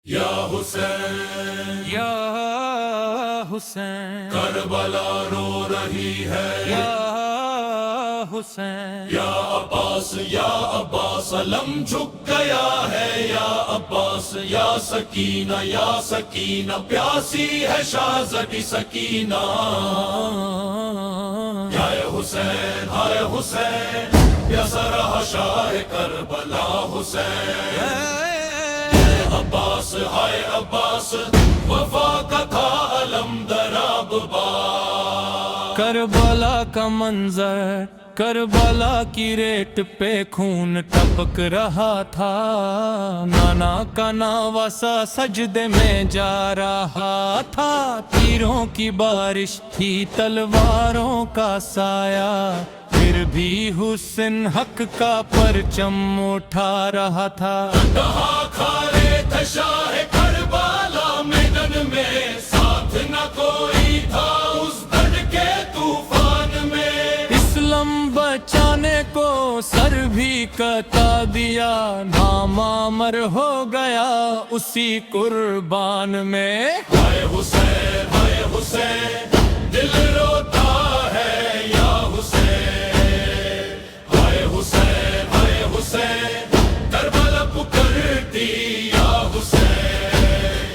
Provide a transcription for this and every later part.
یا حسین یا حسین کربلا رو رہی ہے یا حسین یا عباس یا عباس علم جھک گیا ہے یا عباس یا سکینہ پیاسی ہے شاہزادی سکینہ یا حسین ہائے حسین پیاسا رہا شاہ کربلا حسین عباس ہائے عباس وفا کا تھا علم دراب با کربلا کا منظر کربلا کی ریت پہ خون ٹپک رہا تھا نانا کا نواسا سجدے میں جا رہا تھا تیروں کی بارش تھی تلواروں کا سایہ پھر بھی حسن حق کا پرچم اٹھا رہا تھا کہاں کھارے تھے شاہ کربلا میدان میں ساتھ نہ کوئی تھا اس درد کے طوفان میں اسلام بچانے کو سر بھی کتا دیا نام امر ہو گیا اسی قربان میں ہائے حسین دل روتا ہے یا حسین ہائے حسین کربلا پکرتی یا حسین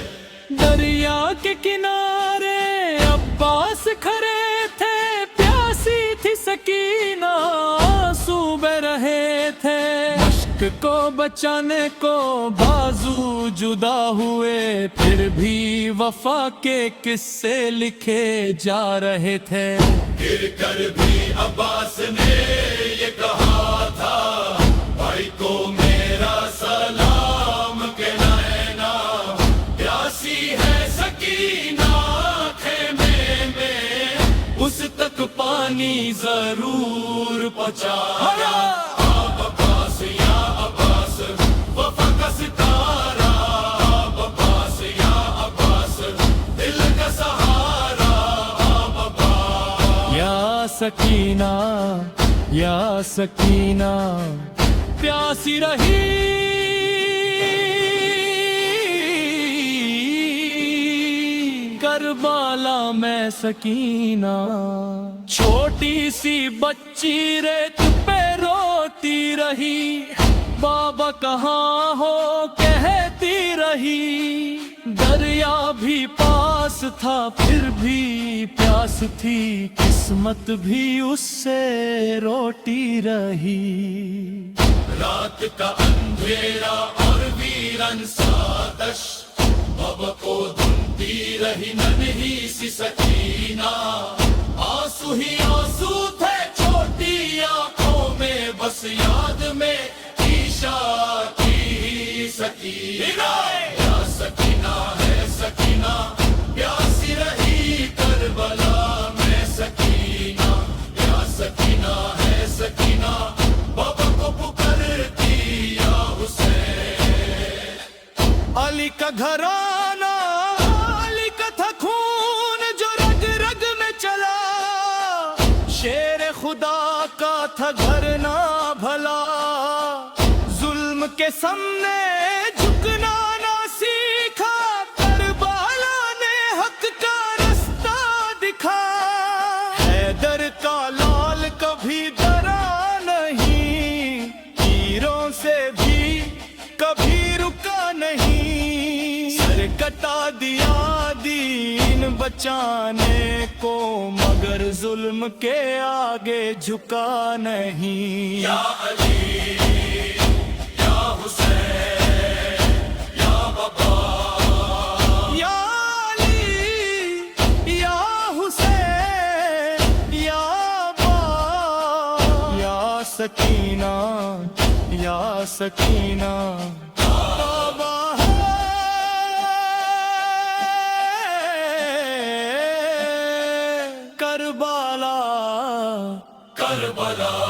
دریا کے کنارے عباس کھڑے تھے پیاسی تھی سکینہ آنسو بہ رہے تھے مشق کو بچانے کو بازو جدا ہوئے پھر بھی وفا کے قصے لکھے جا رہے تھے گر کر بھی عباس نے یہ کہا تھا بھائی کو میرا سلام کہنا پیاسی ہے سکینہ خیمے میں اس تک پانی ضرور پہنچایا عباس یا عباس وفا کا ستارہ عباس یا عباس دل کا سہارا یا سکینہ پیاسی رہی کربلا میں سکینہ چھوٹی سی بچی ریت پہ روتی رہی بابا کہاں ہو کہتی رہی دریا بھی پاس تھا پھر بھی پیاس تھی قسمت بھی اس سے روتی رہی رات کا اندھیرا اور ویران ساتش بابا کو دھنتی رہی ننھی سی سکینہ آنسو ہی آنسو تھے چھوٹی آنکھوں میں بس یاد میں عیشا کی سکینہ یا سکینہ ہے سکینہ پیاسی رہی کربلا میں سکینہ یا سکینہ ہے سکینہ بابا کو پکرتی یا حسین علی کا گھرانہ علی کا تھا خون جو رگ رگ میں چلا شیر خدا کا تھا گھر نہ بھلا ظلم کے سامنے جھکنا نہ سیکھا کربلا نے حق کا رستہ دکھا حیدر کا لال کبھی ڈرا نہیں تیروں سے بھی کبھی رکا نہیں سر کٹا دیا دین بچانے کو مگر ظلم کے آگے جھکا نہیں یا علی یا حسین یا بابا یا علی یا حسین یا با یا سکینہ بابا کربلا